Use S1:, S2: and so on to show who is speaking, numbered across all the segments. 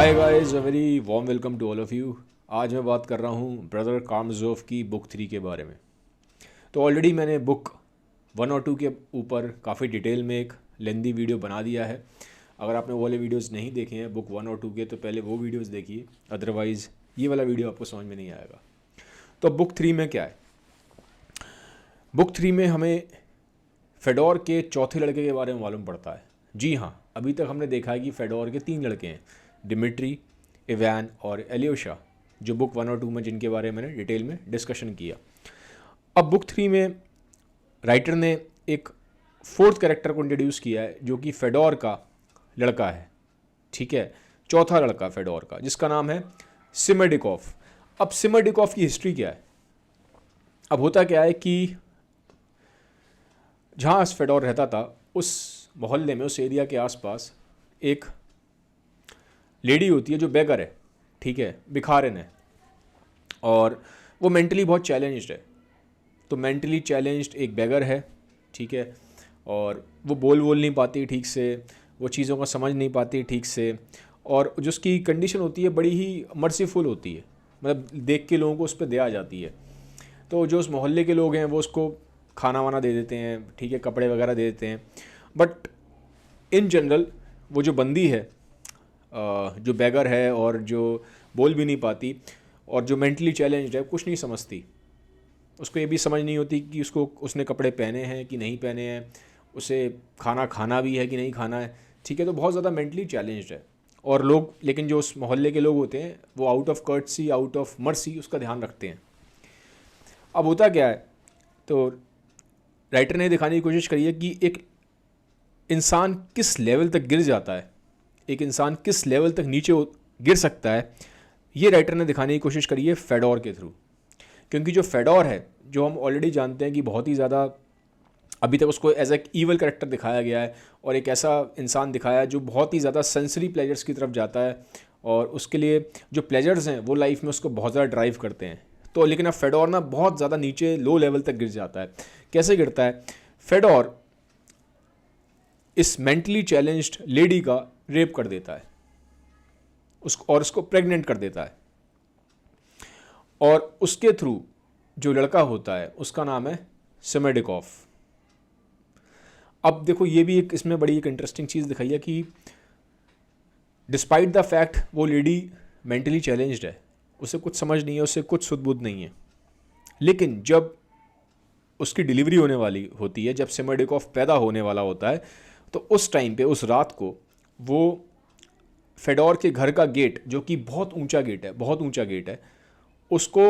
S1: Hi guys, a very warm welcome to all of you. आज मैं बात कर रहा हूँ ब्रदर कारामाज़ोव की बुक 3 के बारे में। तो ऑलरेडी मैंने बुक 1 और 2 के ऊपर काफ़ी डिटेल में एक लेंदी वीडियो बना दिया है। अगर आपने वो वाले वीडियोज़ नहीं देखे हैं बुक 1 और 2 के, तो पहले वो वीडियोज़ देखिए, अदरवाइज़ ये वाला वीडियो आपको समझ में नहीं आएगा। तो बुक 3 में क्या है? बुक 3 में हमें फेडोर के चौथे लड़के के बारे में मालूम पड़ता है। जी हाँ, अभी तक हमने देखा है कि फेडोर के 3 लड़के हैं, डिमिट्री, इवान और एलियोशा, जो बुक 1 और 2 में जिनके बारे में मैंने डिटेल में डिस्कशन किया। अब बुक 3 में राइटर ने एक फोर्थ कैरेक्टर को इंट्रोड्यूस किया है जो कि फेडोर का लड़का है, ठीक है, चौथा लड़का फेडोर का, जिसका नाम है सिमरडिकोफ। अब सिमरडिकोफ की हिस्ट्री क्या है? अब होता क्या है कि जहाँ फेडोर रहता था उस मोहल्ले में, उस एरिया के आसपास एक लेडी होती है जो बेगर है, ठीक है, भिखारिन है, और वो मेंटली बहुत चैलेंज्ड है। तो मेंटली चैलेंज्ड एक बेगर है, ठीक है, और वो बोल नहीं पाती ठीक से, वो चीज़ों को समझ नहीं पाती ठीक से, और जो उसकी कंडीशन होती है बड़ी ही मर्सीफुल होती है, मतलब देख के लोगों को उस पर दया आ जाती है। तो जो उस मोहल्ले के लोग हैं वो उसको खाना वाना दे देते हैं, ठीक है, कपड़े वगैरह दे देते हैं, बट इन जनरल वो जो बंदी है, जो बेगर है और जो बोल भी नहीं पाती और जो मेंटली चैलेंज्ड है, कुछ नहीं समझती। उसको ये भी समझ नहीं होती कि उसने कपड़े पहने हैं कि नहीं पहने हैं, उसे खाना खाना भी है कि नहीं खाना है, ठीक है। तो बहुत ज़्यादा मेंटली चैलेंज्ड है, और लोग, लेकिन जो उस मोहल्ले के लोग होते हैं वो out of courtesy, out of mercy उसका ध्यान रखते हैं। अब होता क्या है, तो राइटर ने दिखाने की कोशिश करी है कि एक इंसान किस लेवल तक गिर जाता है, एक इंसान किस लेवल तक नीचे गिर सकता है, ये राइटर ने दिखाने की कोशिश करी है फेडोर के थ्रू। क्योंकि जो फेडोर है, जो हम ऑलरेडी जानते हैं कि बहुत ही ज़्यादा अभी तक उसको एज ए ईवल कैरेक्टर दिखाया गया है, और एक ऐसा इंसान दिखाया है जो बहुत ही ज़्यादा सेंसरी प्लेजर्स की तरफ जाता है, और उसके लिए जो प्लेजर्स हैं वो लाइफ में उसको बहुत ज़्यादा ड्राइव करते हैं। तो लेकिन अब फेडोर ना बहुत ज़्यादा नीचे लो लेवल तक गिर जाता है। कैसे गिरता है? फेडोर इस मेंटली चैलेंज्ड लेडी का रेप कर देता है, उसको प्रेग्नेंट कर देता है, और उसके थ्रू जो लड़का होता है उसका नाम है सिमरडिकोफ। अब देखो, ये भी एक इसमें बड़ी एक इंटरेस्टिंग चीज़ दिखाई है कि डिस्पाइट द फैक्ट वो लेडी मेंटली चैलेंज्ड है, उसे कुछ समझ नहीं है, उसे कुछ सुध-बुध नहीं है, लेकिन जब उसकी डिलीवरी होने वाली होती है, जब सिमरडिकोफ पैदा होने वाला होता है, तो उस टाइम पे, उस रात को, वो फेडोर के घर का गेट, जो कि बहुत ऊंचा गेट है, बहुत ऊंचा गेट है, उसको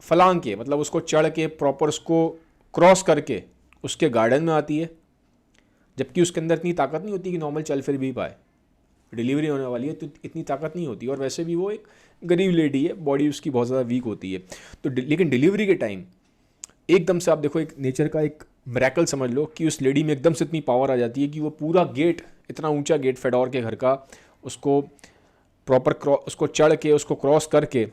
S1: फलांग के, मतलब उसको चढ़ के प्रॉपर उसको क्रॉस करके उसके गार्डन में आती है, जबकि उसके अंदर इतनी ताकत नहीं होती कि नॉर्मल चल फिर भी पाए। डिलीवरी होने वाली है तो इतनी ताकत नहीं होती, और वैसे भी वो एक गरीब लेडी है, बॉडी उसकी बहुत ज़्यादा वीक होती है। तो लेकिन डिलीवरी के टाइम एकदम से, आप देखो, एक नेचर का एक मिरेकल समझ लो कि उस लेडी में एकदम से इतनी पावर आ जाती है कि वो पूरा गेट, इतना ऊंचा गेट फेडोर के घर का, उसको प्रॉपर उसको चढ़ के, उसको क्रॉस करके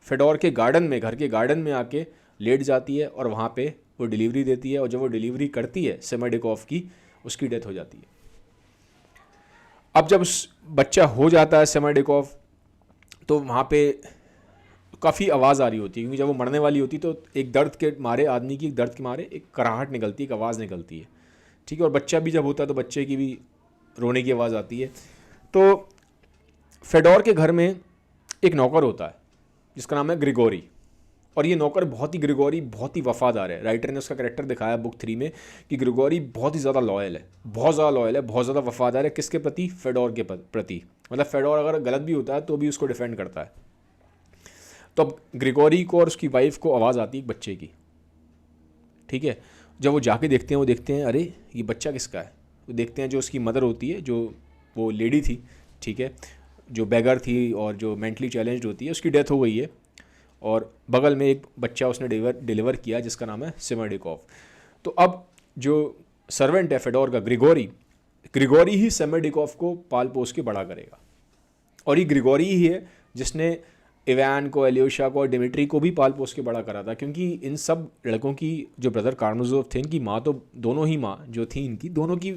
S1: फेडोर के गार्डन में, घर के गार्डन में आके लेट जाती है, और वहाँ पे वो डिलीवरी देती है, और जब वो डिलीवरी करती है सिमरडिकोफ की, उसकी डेथ हो जाती है। अब जब उस बच्चा हो जाता है सिमरडिकोफ, तो वहाँ पे काफ़ी आवाज़ आ रही होती है, क्योंकि जब वो मरने वाली होती है तो एक दर्द के मारे, आदमी की दर्द के मारे एक कराहट निकलती है, एक आवाज़ निकलती है, ठीक है, और बच्चा भी जब होता है तो बच्चे की भी रोने की आवाज़ आती है। तो फेडोर के घर में एक नौकर होता है जिसका नाम है ग्रिगोरी, और ये नौकर ग्रिगोरी बहुत ही वफादार है। राइटर ने उसका कैरेक्टर दिखाया बुक 3 में कि ग्रिगोरी बहुत ही ज़्यादा लॉयल है, बहुत ज़्यादा लॉयल है, बहुत ज़्यादा वफादार है। किसके प्रति? फेडोर के प्रति। मतलब फेडोर अगर गलत भी होता है तो भी उसको डिफेंड करता है। तो अब ग्रिगोरी को और उसकी वाइफ को आवाज़ आती है एक बच्चे की, ठीक है। जब वो जाके देखते हैं, वो देखते हैं अरे ये बच्चा किसका है। वो देखते हैं जो उसकी मदर होती है, जो वो लेडी थी, ठीक है, जो बेगर थी और जो मेंटली चैलेंज्ड होती है, उसकी डेथ हो गई है, और बगल में एक बच्चा उसने डिलीवर किया जिसका नाम है सिमरडिकोफ। तो अब जो सर्वेंट है फेडोर का, ग्रिगोरी ही सिमरडिकोफ को पाल पोस के बड़ा करेगा, और ये ग्रिगोरी ही है जिसने इवान को, एलियोशा को और डिमिट्री को भी पाल पोस के बड़ा करा था। क्योंकि इन सब लड़कों की, जो ब्रदर कारामाज़ोव थे, इनकी माँ तो, दोनों ही माँ जो थी इनकी, दोनों की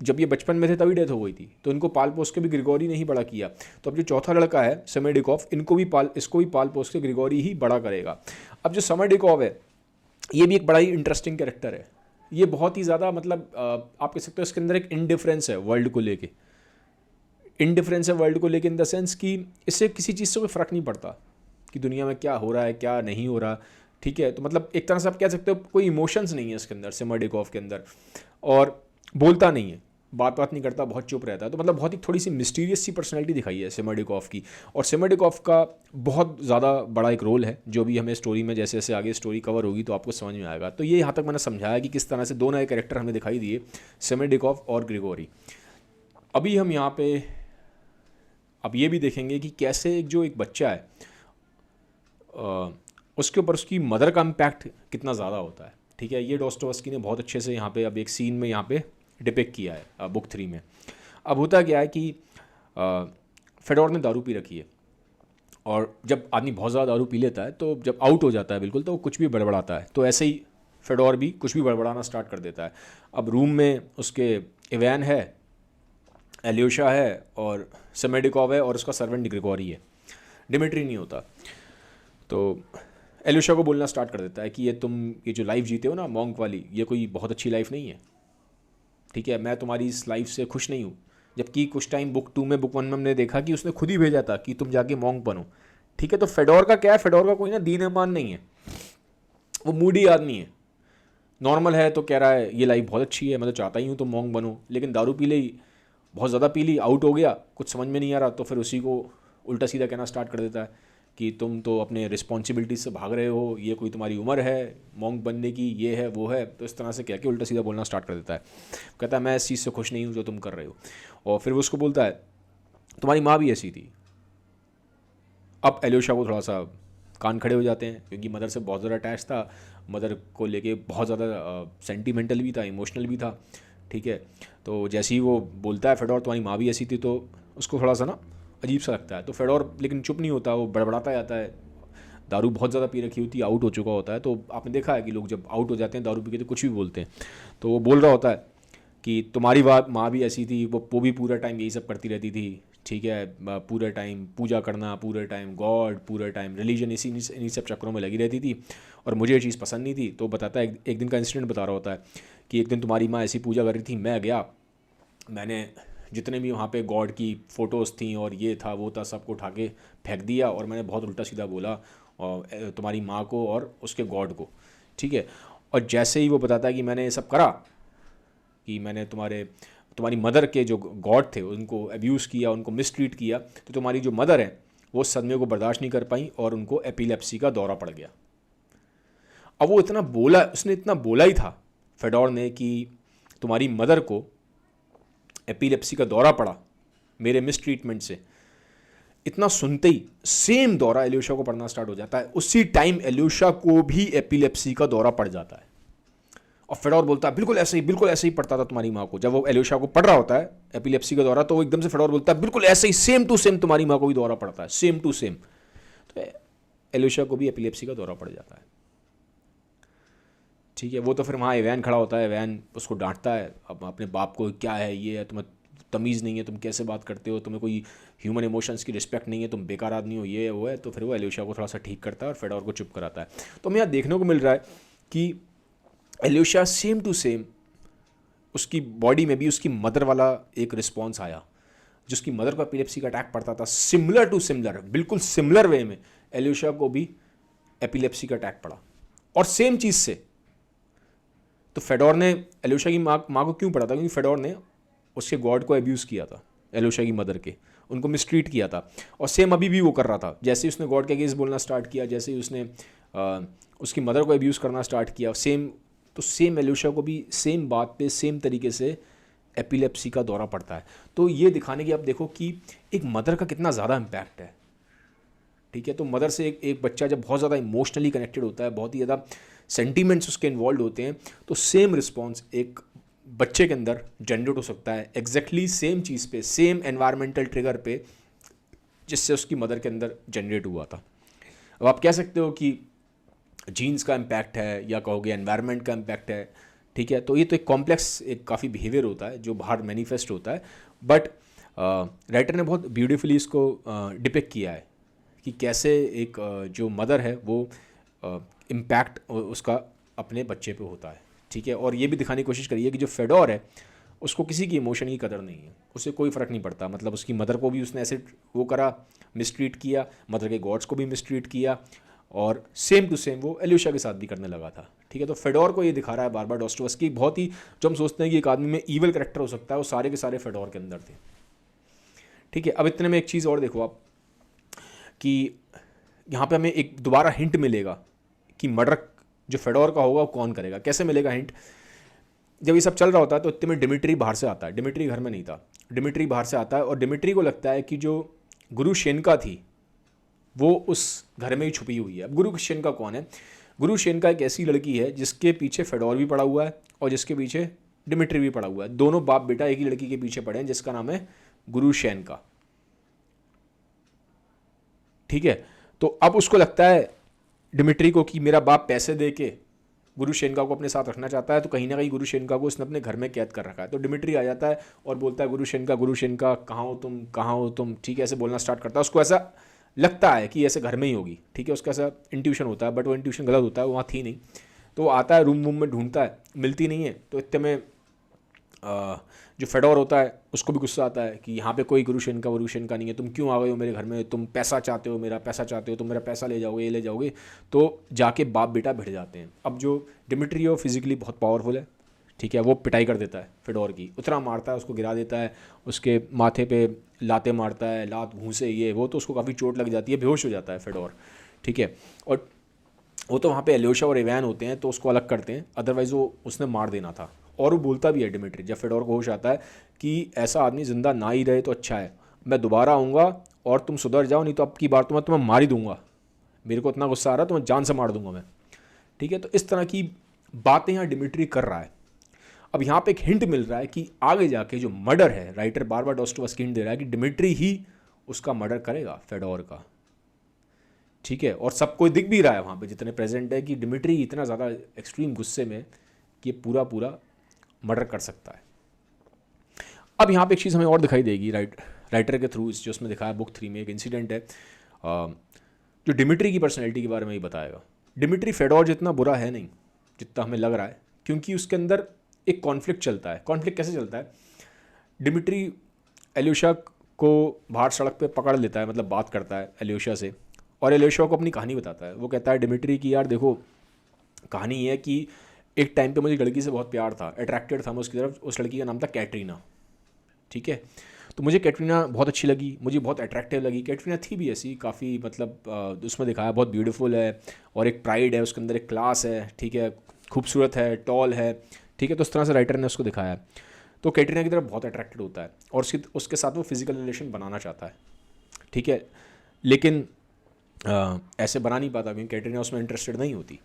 S1: जब ये बचपन में थे तभी डेथ हो गई थी, तो इनको पाल पोस के भी ग्रिगोरी ने ही बड़ा किया। तो अब जो चौथा लड़का है सेमेडिकोव, इसको भी पाल पोस के ग्रिगोरी ही बड़ा करेगा। अब जो सेमेडिकोव है ये भी एक बड़ा ही इंटरेस्टिंग कैरेक्टर है। ये बहुत ही ज़्यादा मतलब आप कह सकते हो इसके अंदर एक इनडिफरेंस है वर्ल्ड को लेके, इनडिफरेंस है वर्ल्ड को लेके इन द सेंस कि इससे किसी चीज़ से कोई फ़र्क नहीं पड़ता कि दुनिया में क्या हो रहा है क्या नहीं हो रहा, ठीक है। तो मतलब एक तरह से आप कह सकते हो कोई इमोशंस नहीं है इसके अंदर, सेमेडिकोव के अंदर, और बोलता नहीं है, बात नहीं करता, बहुत चुप रहता है। तो मतलब बहुत ही थोड़ी सी मिस्टीरियस सी पर्सनैलिटी दिखाई है सेमेडिकोव की। और सेमेडिकोव का बहुत ज़्यादा बड़ा एक रोल है जो भी हमें स्टोरी में जैसे जैसे आगे स्टोरी कवर होगी तो आपको समझ में आएगा। तो ये यहाँ तक मैंने समझाया कि किस तरह से दो नए कैरेक्टर हमें दिखाई दिए, सेमेडिकोव और ग्रिगोरी। अभी हम यहाँ पे अब ये भी देखेंगे कि कैसे एक बच्चा है उसके ऊपर उसकी मदर का इम्पैक्ट कितना ज़्यादा होता है, ठीक है। ये डॉस्टोवस्की ने बहुत अच्छे से यहाँ पे अब एक सीन में यहाँ पे डिपिक्ट किया है बुक 3 में। अब होता क्या है कि फेडोर ने दारू पी रखी है, और जब आदमी बहुत ज़्यादा दारू पी लेता है तो जब आउट हो जाता है बिल्कुल तो वो कुछ भी बड़बड़ाता है। तो ऐसे ही फेडोर भी कुछ भी बड़बड़ाना स्टार्ट कर देता है। अब रूम में उसके इवैन है, एल्यूशा है और सेमेडिकोव है और उसका सर्वेंट ग्रिगोरी है, डिमिट्री नहीं होता। तो एल्यूशा को बोलना स्टार्ट कर देता है कि ये जो लाइफ जीते हो ना मॉन्क वाली, ये कोई बहुत अच्छी लाइफ नहीं है, ठीक है। मैं तुम्हारी इस लाइफ से खुश नहीं हूँ। जबकि कुछ टाइम बुक 2 में बुक 1 में हमने देखा कि उसने खुद ही भेजा था कि तुम जाके मॉन्क बनो, ठीक है। तो फेडोर का क्या है, फेडोर का कोई ना दीन ईमान नहीं है, वो मूडी आदमी है, नॉर्मल है। तो कह रहा है ये लाइफ बहुत अच्छी है, मैं तो चाहता ही हूँ तुम मॉन्क बनो, लेकिन दारू पी ली, बहुत ज़्यादा पी ली, आउट हो गया, कुछ समझ में नहीं आ रहा, तो फिर उसी को उल्टा सीधा कहना स्टार्ट कर देता है कि तुम तो अपने रिस्पॉन्सिबिलिटी से भाग रहे हो, ये कोई तुम्हारी उम्र है मॉन्क बनने की, ये है वो है। तो इस तरह से कह के उल्टा सीधा बोलना स्टार्ट कर देता है। कहता है मैं इस चीज़ से खुश नहीं हूँ जो तुम कर रहे हो। और फिर वो उसको बोलता है तुम्हारी माँ भी ऐसी थी। अब एल्यूशा को थोड़ा सा कान खड़े हो जाते हैं क्योंकि मदर से बहुत ज़्यादा अटैच था, मदर को लेके बहुत ज़्यादा सेंटिमेंटल भी था, इमोशनल भी था, ठीक है। तो जैसे ही वो बोलता है फेडोर तुम्हारी माँ भी ऐसी थी, तो उसको थोड़ा सा ना अजीब सा लगता है। तो फेडोर लेकिन चुप नहीं होता, वो बड़बड़ाता जाता है। दारू बहुत ज़्यादा पी रखी होती है, आउट हो चुका होता है। तो आपने देखा है कि लोग जब आउट हो जाते हैं दारू पी के तो कुछ भी बोलते हैं। तो वो बोल रहा होता है कि तुम्हारी माँ भी ऐसी थी, वो भी पूरा टाइम यही सब करती रहती थी, ठीक है। पूरे टाइम पूजा करना, पूरे टाइम गॉड, पूरे टाइम रिलीजन, इन्हीं सब चक्करों में लगी रहती थी और मुझे ये चीज़ पसंद नहीं थी। तो बताता है एक दिन का इंसिडेंट बता रहा होता है कि एक दिन तुम्हारी माँ ऐसी पूजा कर रही थी, मैं गया, मैंने जितने भी वहाँ पे गॉड की फ़ोटोज़ थी और ये था वो था सबको उठा के फेंक दिया और मैंने बहुत उल्टा सीधा बोला और तुम्हारी माँ को और उसके गॉड को, ठीक है। और जैसे ही वो बताता है कि मैंने ये सब करा, कि मैंने तुम्हारी मदर के जो गॉड थे उनको अब्यूज़ किया, उनको मिसट्रीट किया, तो तुम्हारी जो मदर है वो सदमे को बर्दाश्त नहीं कर पाई और उनको एपिलेप्सी का दौरा पड़ गया। अब वो उसने इतना बोला ही था फेडोर ने कि तुम्हारी मदर को एपिलेप्सी का दौरा पड़ा मेरे मिसट्रीटमेंट से, इतना सुनते ही सेम दौरा एल्यूशा को पड़ना स्टार्ट हो जाता है। उसी टाइम एल्यूशा को भी एपिलेप्सी का दौरा पड़ जाता है और फेडोर बोलता है बिल्कुल ऐसे ही पड़ता था तुम्हारी माँ को। जब वो एल्यूशा को पड़ रहा होता है एपिलेप्सी का दौरा, तो वो एकदम से फेडोर बोलता है बिल्कुल ऐसे ही सेम टू सेम तुम्हारी माँ को भी दौरा पड़ता है, सेम टू सेम। तो एल्यूशा को भी एपिलेप्सी का दौरा पड़ जाता है, ठीक है। वो तो फिर वहाँ इवैन खड़ा होता है, इवैन उसको डांटता है अब अपने बाप को, क्या है ये है, तुम्हें तमीज़ नहीं है, तुम कैसे बात करते हो, तुम्हें कोई ह्यूमन इमोशंस की रिस्पेक्ट नहीं है, तुम बेकार आदमी हो, ये है वो है। तो फिर वो एल्यूशा को थोड़ा सा ठीक करता है और फेडोर को चुप कराता है। तो हमें यहाँ देखने को मिल रहा है कि एल्यूशा सेम टू सेम उसकी बॉडी में भी उसकी मदर वाला एक रिस्पॉन्स आया, जिसकी मदर को एपिलेप्सी का अटैक पड़ता था, सिमिलर टू सिमिलर, बिल्कुल सिमिलर वे में एल्यूशा को भी एपिलेप्सी का अटैक पड़ा और सेम चीज़ से। तो फेडोर ने एल्यूशा की माँ को क्यों पड़ा था, क्योंकि फेडोर ने उसके गॉड को अब्यूज़ किया था, एल्यूशा की मदर के, उनको मिसट्रीट किया था। और सेम अभी भी वो कर रहा था, जैसे ही उसने गॉड के अगेंस्ट बोलना स्टार्ट किया, जैसे ही उसने उसकी मदर को अब्यूज़ करना स्टार्ट किया, सेम एल्यूशा को भी सेम बात पे सेम तरीके से एपिलेप्सी का दौरा पड़ता है। तो ये दिखाने की आप देखो कि एक मदर का कितना ज़्यादा इम्पैक्ट है, ठीक है। तो मदर से एक बच्चा जब बहुत ज़्यादा इमोशनली कनेक्टेड होता है, बहुत ही ज़्यादा सेंटीमेंट्स उसके इन्वॉल्व होते हैं, तो सेम रिस्पॉन्स एक बच्चे के अंदर जनरेट हो सकता है एग्जैक्टली सेम चीज़ पे, सेम एनवायरमेंटल ट्रिगर पे जिससे उसकी मदर के अंदर जनरेट हुआ था। अब आप कह सकते हो कि जीन्स का इम्पैक्ट है या कहोगे एनवायरनमेंट का इम्पैक्ट है, ठीक है। तो ये तो एक कॉम्प्लेक्स एक काफ़ी बिहेवियर होता है जो बाहर मैनिफेस्ट होता है, बट राइटर ने बहुत ब्यूटीफुली इसको डिपिक्ट किया है कि कैसे एक जो मदर है वो इम्पैक्ट उसका अपने बच्चे पे होता है, ठीक है। और ये भी दिखाने की कोशिश करी है कि जो फेडोर है उसको किसी की इमोशन की कदर नहीं है, उससे कोई फ़र्क नहीं पड़ता। मतलब उसकी मदर को भी उसने ऐसे वो करा, मिसट्रीट किया, मदर के गॉड्स को भी मिसट्रीट किया, और सेम टू सेम वो एल्यूशा के साथ भी करने लगा था, ठीक है। तो फेडोर को ये दिखा रहा है बार बार डॉस्टोवस्की, बहुत ही जो हम सोचते हैं कि एक आदमी में ईवल करेक्टर हो सकता है, वो सारे के सारे फेडोर के अंदर थे, ठीक है। अब इतने में एक चीज़ और देखो आप कि यहाँ पे हमें एक दोबारा हिंट मिलेगा कि मर्डर जो फेडोर का होगा वो कौन करेगा। कैसे मिलेगा हिंट? जब ये सब चल रहा होता है तो इतने में डिमिट्री बाहर से आता है। डिमिट्री घर में नहीं था, डिमिट्री बाहर से आता है और डिमिट्री को लगता है कि जो गुरु शेनका थी वो उस घर में ही छुपी हुई है। अब गुरु शेनका कौन है? गुरु शेनका एक ऐसी लड़की है जिसके पीछे फेडोर भी पड़ा हुआ है और जिसके पीछे डिमिट्री भी पड़ा हुआ है। दोनों बाप बेटा एक ही लड़की के पीछे पड़े हैं जिसका नाम है गुरु शेनका, ठीक है। तो अब उसको लगता है डिमिट्री को कि मेरा बाप पैसे दे के गुरु शेनका को अपने साथ रखना चाहता है, तो कहीं ना कहीं गुरु शेनका को उसने अपने घर में कैद कर रखा है। तो डिमिट्री आ जाता है और बोलता है गुरु शेनका कहाँ हो तुम, कहाँ हो तुम, ठीक है, ऐसे बोलना स्टार्ट करता है। उसको ऐसा लगता है कि ऐसे घर में ही होगी, ठीक है, उसका ऐसा इंट्यूशन होता है, बट वो इंट्यूशन गलत होता है, वो वहाँ थी नहीं। तो वो आता है रूम में ढूंढता है, मिलती नहीं है। तो इतने में जो फेडोर होता है उसको भी गुस्सा आता है कि यहाँ पे कोई गुरु शेनका नहीं है, तुम क्यों आ गए हो मेरे घर में, तुम पैसा चाहते हो, मेरा पैसा चाहते हो, तुम मेरा पैसा ले जाओगे, ये ले जाओगे। तो जाके बाप बेटा भिड़ जाते हैं। अब जो डिमिट्री है वो फिजिकली बहुत पावरफुल है, ठीक है, वो पिटाई कर देता है फेडोर की, उतना मारता है, उसको गिरा देता है, उसके माथे पे लाते मारता है, लात घूंसे ये वो, तो उसको काफ़ी चोट लग जाती है, बेहोश हो जाता है फेडोर, ठीक है। और वो तो वहाँ पे एल्योशा और इवैन होते हैं तो उसको अलग करते हैं, अदरवाइज़ वो उसने मार देना था। और वो बोलता भी है डिमिट्री, जब फेडोर को होश आता है कि ऐसा आदमी ज़िंदा ना ही रहे तो अच्छा है, मैं दोबारा आऊँगा और तुम सुधर जाओ, नहीं तो अब की बार तो मैं तुम्हें मार ही दूंगा, मेरे को इतना गुस्सा आ रहा है तो मैं जान से मार दूंगा मैं, ठीक है। तो इस तरह की बातें यहाँ डिमिट्री कर रहा है। अब यहाँ पे एक हिंट मिल रहा है कि आगे जाके जो मर्डर है, राइटर बार बार डॉस्टोवस्की हिंट दे रहा है कि डिमिट्री ही उसका मर्डर करेगा फेडोर का, ठीक है। और सबको दिख भी रहा है वहाँ पे जितने प्रेजेंट है कि डिमिट्री इतना ज़्यादा एक्सट्रीम गुस्से में कि पूरा मर्डर कर सकता है। अब यहाँ पे एक चीज़ हमें और दिखाई देगी राइटर के थ्रू, जो उसमें दिखाया बुक 3 में एक इंसिडेंट है जो डिमिट्री की पर्सनैलिटी के बारे में ही बताएगा। डिमिट्री फेडोर जितना बुरा है नहीं जितना हमें लग रहा है, क्योंकि उसके अंदर एक कॉन्फ्लिक्ट चलता है। कॉन्फ्लिक्ट कैसे चलता है? डिमिट्री एल्यूशा को बाहर सड़क पे पकड़ लेता है, मतलब बात करता है एल्यूशा से, और एल्यूशा को अपनी कहानी बताता है। वो कहता है डिमिट्री की यार देखो, कहानी ये है कि एक टाइम पे मुझे लड़की से बहुत प्यार था, अट्रैक्टेड था मैं उसकी तरफ। उस लड़की का नाम था कैटरीना, ठीक है। तो मुझे कैटरीना बहुत अच्छी लगी, मुझे बहुत अट्रैक्टिव लगी। कैटरीना थी भी ऐसी काफ़ी, मतलब उसमें दिखाया बहुत ब्यूटीफुल है और एक प्राइड है उसके अंदर, एक क्लास है, ठीक है, खूबसूरत है, टॉल है, ठीक है। तो उस तरह से राइटर ने उसको दिखाया। तो कैटरीना की तरफ बहुत अट्रैक्टेड होता है और उसके साथ वो फिजिकल रिलेशन बनाना चाहता है, ठीक है, लेकिन ऐसे बना नहीं पाता क्योंकि कैटरीना उसमें इंटरेस्टेड नहीं होती।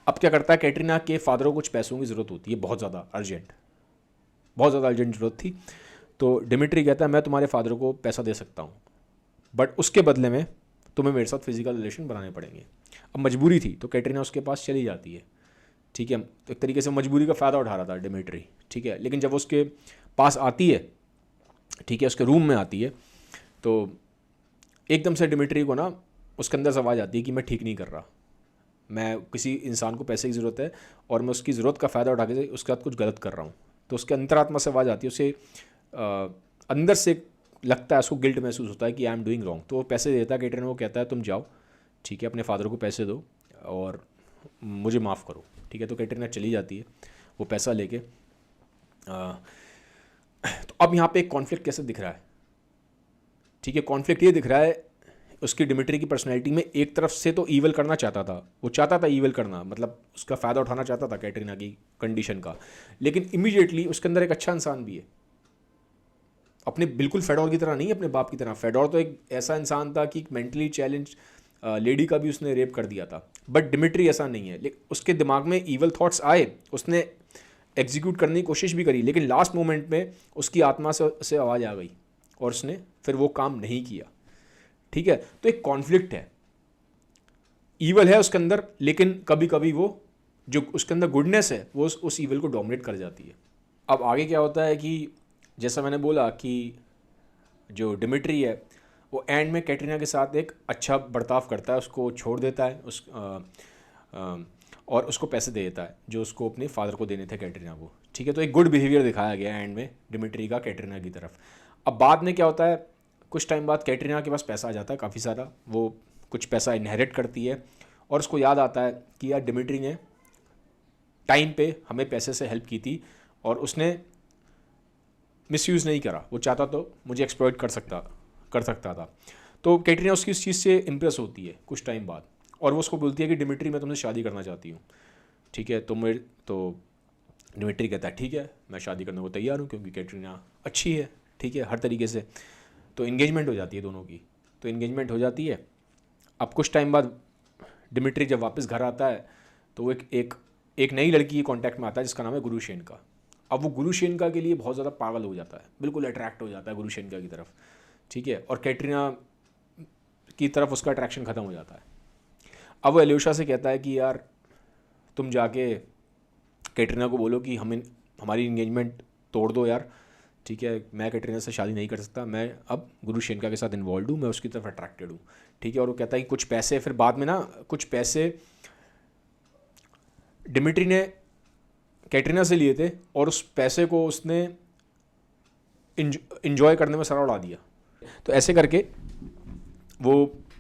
S1: अब क्या करता है, कैटरीना के फादर को कुछ पैसों की ज़रूरत होती है, बहुत ज़्यादा अर्जेंट ज़रूरत थी। तो डिमिट्री कहता है मैं तुम्हारे फादर को पैसा दे सकता हूँ, बट उसके बदले में तुम्हें मेरे साथ फिजिकल रिलेशन बनाने पड़ेंगे। अब मजबूरी थी तो कैटरीना उसके पास चली जाती है, ठीक है। तो एक तरीके से मजबूरी का फ़ायदा उठा रहा था डिमिट्री, ठीक है। लेकिन जब वो उसके पास आती है, ठीक है, उसके रूम में आती है, तो एकदम से डिमिट्री को ना उसके अंदर से आवाज़ आती है कि मैं ठीक नहीं कर रहा, मैं किसी इंसान को पैसे की ज़रूरत है और मैं उसकी ज़रूरत का फ़ायदा उठा के उसके साथ कुछ गलत कर रहा हूँ। तो उसके अंतरात्मा से आवाज़ आती है, उसे अंदर से लगता है, उसको गिल्ट महसूस होता है कि आई एम डूइंग रॉन्ग। तो वो पैसे देता है कैटरीना को, कहता है तुम जाओ, ठीक है, अपने फादर को पैसे दो और मुझे माफ़ करो, ठीक है। तो कैटरीना चली जाती है वो पैसा लेके। तो अब यहाँ पे एक कॉन्फ्लिक्ट कैसे दिख रहा है, ठीक है। कॉन्फ्लिक्ट ये दिख रहा है उसकी डिमिट्री की पर्सनैलिटी में, एक तरफ से तो ईवल करना चाहता था, वो चाहता था ईवल करना, मतलब उसका फ़ायदा उठाना चाहता था कैटरीना की कंडीशन का, लेकिन इमीडिएटली उसके अंदर एक अच्छा इंसान भी है, अपने बिल्कुल फेडोर की तरह नहीं, अपने बाप की तरह। फेडोर तो एक ऐसा इंसान था कि एक मेंटली चैलेंज लेडी का भी उसने रेप कर दिया था, बट डिमिट्री ऐसा नहीं है। लेकिन उसके दिमाग में ईवल थॉट्स आए, उसने एग्जीक्यूट करने की कोशिश भी करी, लेकिन लास्ट मोमेंट में उसकी आत्मा से आवाज़ आ गई और उसने फिर वो काम नहीं किया, ठीक है। तो एक कॉन्फ्लिक्ट है, ईवल है उसके अंदर, लेकिन कभी कभी वो जो उसके अंदर गुडनेस है वो उस ईविल को डोमिनेट कर जाती है। अब आगे क्या होता है कि जैसा मैंने बोला कि जो डिमिट्री है वो एंड में कैटरीना के साथ एक अच्छा बर्ताव करता है, उसको छोड़ देता है और उसको पैसे दे देता है जो उसको अपने फादर को देने थे कैटरीना को। ठीक है, तो एक गुड बिहेवियर दिखाया गया एंड में डिमिट्री का कैटरीना की तरफ। अब बाद में क्या होता है, कुछ टाइम बाद कैटरीना के पास पैसा आ जाता है काफ़ी सारा, वो कुछ पैसा इनहेरिट करती है और उसको याद आता है कि यार डिमिट्री ने टाइम पे हमें पैसे से हेल्प की थी और उसने मिसयूज़ नहीं करा, वो चाहता तो मुझे एक्सप्लॉइट कर सकता था। तो कैटरीना उसकी इस चीज़ से इम्प्रेस होती है कुछ टाइम बाद और वो उसको बोलती है कि डिमिट्री मैं तुमसे शादी करना चाहती हूँ। ठीक है, तो डिमिट्री कहता है ठीक है मैं शादी करने को तैयार हूँ, क्योंकि कैटरीना अच्छी है, ठीक है, हर तरीके से। तो इंगेजमेंट हो जाती है दोनों की, तो इंगेजमेंट हो जाती है। अब कुछ टाइम बाद डिमिट्री जब वापस घर आता है तो वो एक नई लड़की के कॉन्टैक्ट में आता है जिसका नाम है गुरुशेनका। अब वो गुरुशेनका के लिए बहुत ज़्यादा पागल हो जाता है, बिल्कुल अट्रैक्ट हो जाता है गुरुशेनका की तरफ। ठीक है, और कैटरीना की तरफ उसका अट्रैक्शन ख़त्म हो जाता है। अब वो एल्यूशा से कहता है कि यार तुम जाके कैटरीना को बोलो कि हमारी इंगेजमेंट तोड़ दो यार, ठीक है, मैं कैटरीना से शादी नहीं कर सकता, मैं अब गुरुशेनका के साथ इन्वॉल्व हूँ, मैं उसकी तरफ अट्रैक्टेड हूँ। ठीक है, और वो कहता है कि कुछ पैसे, फिर बाद में ना कुछ पैसे डिमिट्री ने कैटरीना से लिए थे और उस पैसे को उसने इंजॉय करने में सारा उड़ा दिया। तो ऐसे करके वो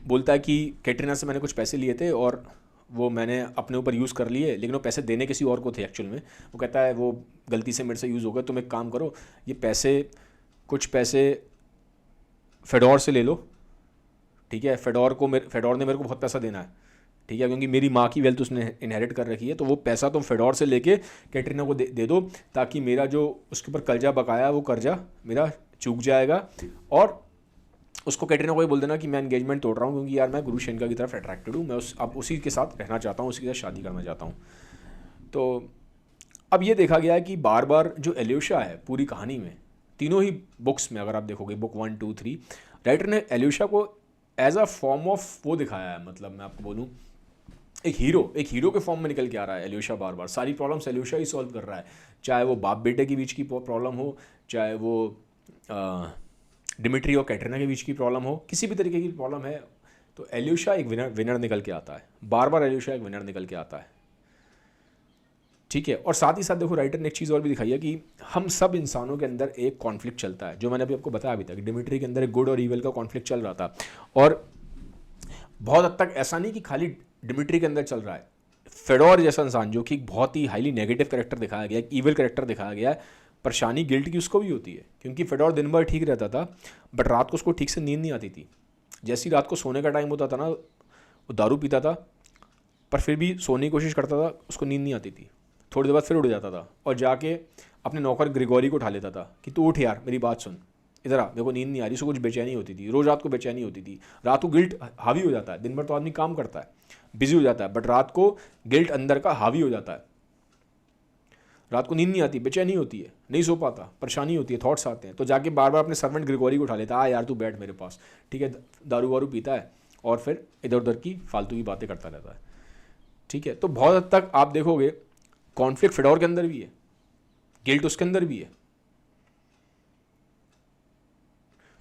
S1: बोलता है कि कैटरीना से मैंने कुछ पैसे लिए थे और वो मैंने अपने ऊपर यूज़ कर लिए, लेकिन वो पैसे देने किसी और को थे एक्चुअल में। वो कहता है वो गलती से मेरे से यूज़ हो गया, तुम एक काम करो, ये कुछ पैसे फेडोर से ले लो। ठीक है, फेडोर ने मेरे को बहुत पैसा देना है, ठीक है, क्योंकि मेरी माँ की वेल्थ उसने इनहेरिट कर रखी है, तो वो पैसा तुम फेडोर से लेके कैटरीना को दे दो, ताकि मेरा जो उसके ऊपर कर्जा बकाया वो कर्जा मेरा चूक जाएगा। और उसको कैटरीना को ये बोल देना कि मैं एंगेजमेंट तोड़ रहा हूँ, क्योंकि यार मैं गुरुशेनका की तरफ अट्रैक्टेड हूँ, मैं अब उसी के साथ रहना चाहता हूँ, उसी के साथ शादी करना चाहता हूँ। तो अब ये देखा गया है कि बार बार जो एल्यूशा है पूरी कहानी में, तीनों ही बुक्स में अगर आप देखोगे, बुक 1, 2, 3, राइटर ने एल्यूशा को एज अ फॉर्म ऑफ वो दिखाया है, मतलब मैं आपको बोलूँ एक हीरो के फॉर्म में निकल के आ रहा है एल्यूशा। बार बार सारी प्रॉब्लम्स एल्यूशा ही सॉल्व कर रहा है, चाहे वो बाप बेटे के बीच की प्रॉब्लम हो, चाहे वो डिमिट्री और कैटरीना के बीच की प्रॉब्लम हो, किसी भी तरीके की प्रॉब्लम है, तो एल्यूशा एक विनर निकल के आता है। बार बार एल्यूशा एक विनर निकल के आता है। ठीक है, और साथ ही साथ देखो राइटर ने एक चीज़ और भी दिखाई है कि हम सब इंसानों के अंदर एक कॉन्फ्लिक्ट चलता है, जो मैंने अभी आपको बताया अभी तक, डिमिट्री के अंदर एक गुड और ईविल का कॉन्फ्लिक्ट चल रहा था। और बहुत हद तक ऐसा नहीं कि खाली डिमिट्री के अंदर चल रहा है, फेडोर जैसा इंसान जो कि बहुत ही हाईली नेगेटिव कैरेक्टर दिखाया गया है, ईविल कैरेक्टर दिखाया गया है, परेशानी गिल्ट की उसको भी होती है, क्योंकि फेडोर दिन भर ठीक रहता था बट रात को उसको ठीक से नींद नहीं आती थी। जैसी रात को सोने का टाइम होता था ना, वो दारू पीता था पर फिर भी सोने की कोशिश करता था, उसको नींद नहीं आती थी, थोड़ी देर बाद फिर उठ जाता था और जाके अपने नौकर ग्रिगोरी को उठा लेता था कि तू उठ यार, मेरी बात सुन, इधर आ, मेरे को नींद नहीं आ रही। उसको कुछ बेचैनी होती थी, रोज़ रात को बेचैनी होती थी। रात को गिल्ट हावी हो जाता है, दिन भर तो आदमी काम करता है, बिजी हो जाता है, बट रात को गिल्ट अंदर का हावी हो जाता है, रात को नींद नहीं आती, बेचैनी होती है, नहीं सो पाता, परेशानी होती है, थॉट्स आते हैं, तो जाके बार बार अपने सर्वेंट ग्रिगोरी को उठा लेता है, यार तू बैठ मेरे पास, ठीक है, दारू वारू पीता है और फिर इधर उधर की फालतू की बातें करता रहता है। ठीक है, तो बहुत हद तक आप देखोगे कॉन्फ्लिक्ट फेडोर के अंदर भी है, गिल्ट उसके अंदर भी है।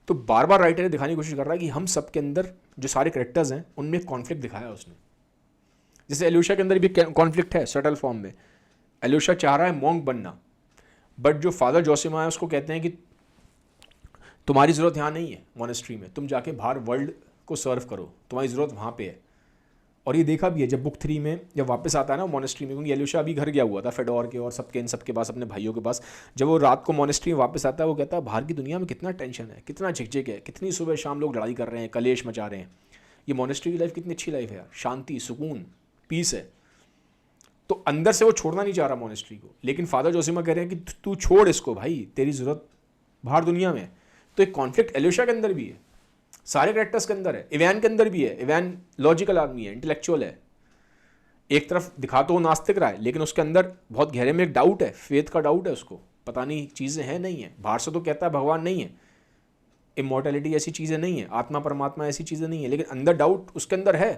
S1: तो बार बार राइटर ने दिखाने की कोशिश कर रहा है कि हम सब के अंदर जो सारे कैरेक्टर्स हैं उनमें कॉन्फ्लिक्ट दिखाया है उसने। जैसे एल्यूशा के अंदर भी कॉन्फ्लिक्ट है सटल फॉर्म में, एल्यूशा चाह रहा है मॉन्क बनना, बट जो फादर जोसिमा है उसको कहते हैं कि तुम्हारी ज़रूरत यहाँ नहीं है मोनेस्ट्री में, तुम जाके बाहर वर्ल्ड को सर्व करो, तुम्हारी ज़रूरत वहाँ पे है। और ये देखा भी है जब बुक 3 में जब वापस आता है ना मोनेस्ट्री में, क्योंकि एल्यूशा अभी घर गया हुआ था फेडोर के और इन सबके पास, अपने भाइयों के पास। जब वो रात को मोनेस्ट्री में वापस आता है, वो कहता है बाहर की दुनिया में कितना टेंशन है, कितना झिकझिक है, कितनी सुबह शाम लोग लड़ाई कर रहे हैं, कलेश मचा रहे हैं, ये मोनेस्ट्री की लाइफ कितनी अच्छी लाइफ है यार, शांति, सुकून, पीस है। तो अंदर से वो छोड़ना नहीं चाह रहा मोनेस्ट्री को, लेकिन फादर जोसिमा कह रहे हैं कि तू छोड़ इसको भाई, तेरी ज़रूरत बाहर दुनिया में। तो एक कॉन्फ्लिक्ट एल्यूशा के अंदर भी है, सारे कैरेक्टर्स के अंदर है, इवैन के अंदर भी है। इवैन लॉजिकल आदमी है, इंटेलेक्चुअल है, एक तरफ दिखा तो वो नास्तिक रहा है, लेकिन उसके अंदर बहुत गहरे में एक डाउट है, फेथ का डाउट है उसको, पता नहीं चीज़ें हैं नहीं है। बाहर से तो कहता है भगवान नहीं है, इमॉर्टैलिटी ऐसी चीज़ें नहीं है, आत्मा परमात्मा ऐसी चीज़ें नहीं है, लेकिन अंदर डाउट उसके अंदर है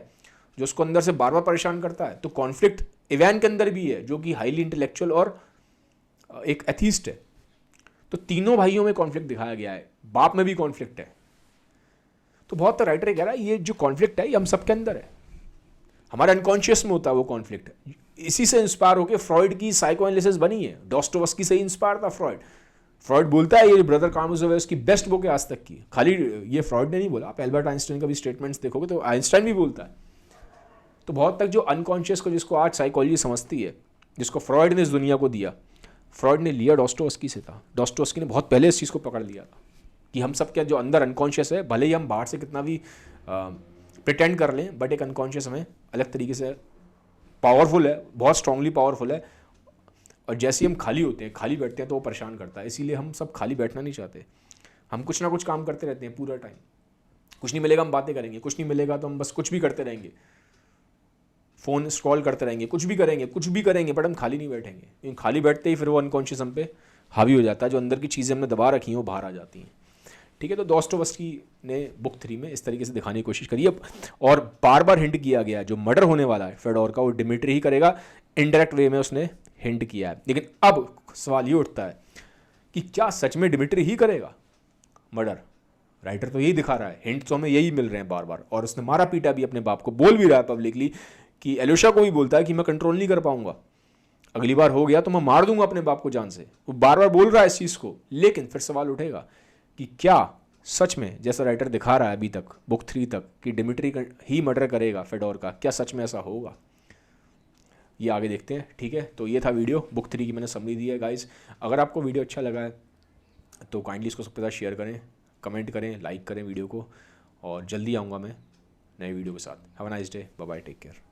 S1: जो उसको अंदर से बार बार परेशान करता है। तो कॉन्फ्लिक्ट इवान के अंदर भी है जो कि हाईली इंटेलेक्चुअल और एक एथीस्ट है। तो तीनों भाइयों में कॉन्फ्लिक्ट दिखाया गया है, बाप में भी कॉन्फ्लिक्ट है। तो बहुत तो राइटर कह रहा है ये जो कॉन्फ्लिक्ट है ये हम सबके अंदर है, हमारे अनकॉन्शियस में होता है वो कॉन्फ्लिक्ट। इसी से इंस्पायर होकर फ्रॉइड की साइको एनालिसिस बनी है, डॉस्टोवस्की से ही इंस्पायर था फ्रॉइड। फ्रॉइड बोलता है ये ब्रदर कारामाज़ोव है उसकी बेस्ट बुक है आज तक की। खाली ये फ्रॉइड ने नहीं बोला, आप एल्बर्ट आइंस्टाइन का भी स्टेटमेंट्स देखोगे तो आइंस्टाइन भी बोलता है। तो बहुत तक जो अनकॉन्शियस को, जिसको आज साइकोलॉजी समझती है, जिसको फ्रॉइड ने इस दुनिया को दिया, फ्रॉइड ने लिया डॉस्टोवस्की से था। डॉस्टोवस्की ने बहुत पहले इस चीज़ को पकड़ लिया था कि हम सब क्या जो अंदर अनकॉन्शियस है, भले ही हम बाहर से कितना भी प्रिटेंड कर लें, बट एक अनकॉन्शियस हमें अलग तरीके से पावरफुल है, बहुत स्ट्रांगली पावरफुल है। और जैसे ही हम खाली होते हैं, खाली बैठते हैं तो वो परेशान करता है। इसीलिए हम सब खाली बैठना नहीं चाहते, हम कुछ ना कुछ काम करते रहते हैं पूरा टाइम। कुछ नहीं मिलेगा हम बातें करेंगे, कुछ नहीं मिलेगा तो हम बस कुछ भी करते रहेंगे, फ़ोन स्क्रॉल करते रहेंगे, कुछ भी करेंगे, बट हम खाली नहीं बैठेंगे। क्योंकि खाली बैठते ही फिर वो अनकॉन्शियस हम पे हावी हो जाता है, जो अंदर की चीज़ें हमने दबा रखी हैं वो बाहर आ जाती हैं। ठीक है, तो डॉस्टोवस्की ने बुक 3 में इस तरीके से दिखाने की कोशिश करी है, और बार बार हिंट किया गया जो मर्डर होने वाला है फेडोर का वो डिमिट्री ही करेगा। इनडायरेक्ट वे में उसने हिंट किया है। लेकिन अब सवाल ये उठता है कि क्या सच में डिमिट्री ही करेगा मर्डर? राइटर तो यही दिखा रहा है, हिंट तो हमें यही मिल रहे हैं बार बार, और उसने मारा पीटा भी अपने बाप को, बोल भी रहा है पब्लिकली कि एलोशा को भी बोलता है कि मैं कंट्रोल नहीं कर पाऊंगा, अगली बार हो गया तो मैं मार दूंगा अपने बाप को जान से। वो बार बार बोल रहा है इस चीज़ को। लेकिन फिर सवाल उठेगा कि क्या सच में जैसा राइटर दिखा रहा है अभी तक बुक 3 तक कि डिमिट्री ही मर्डर करेगा फेडोर का, क्या सच में ऐसा होगा? ये आगे देखते हैं। ठीक है, तो ये था वीडियो बुक 3 की, मैंने समरी दी है गाइज। अगर आपको वीडियो अच्छा लगा है तो काइंडली इसको सबके साथ शेयर करें, कमेंट करें, लाइक करें वीडियो को, और जल्दी आऊँगा मैं नए वीडियो के साथ। Have a nice day, bye bye, take care.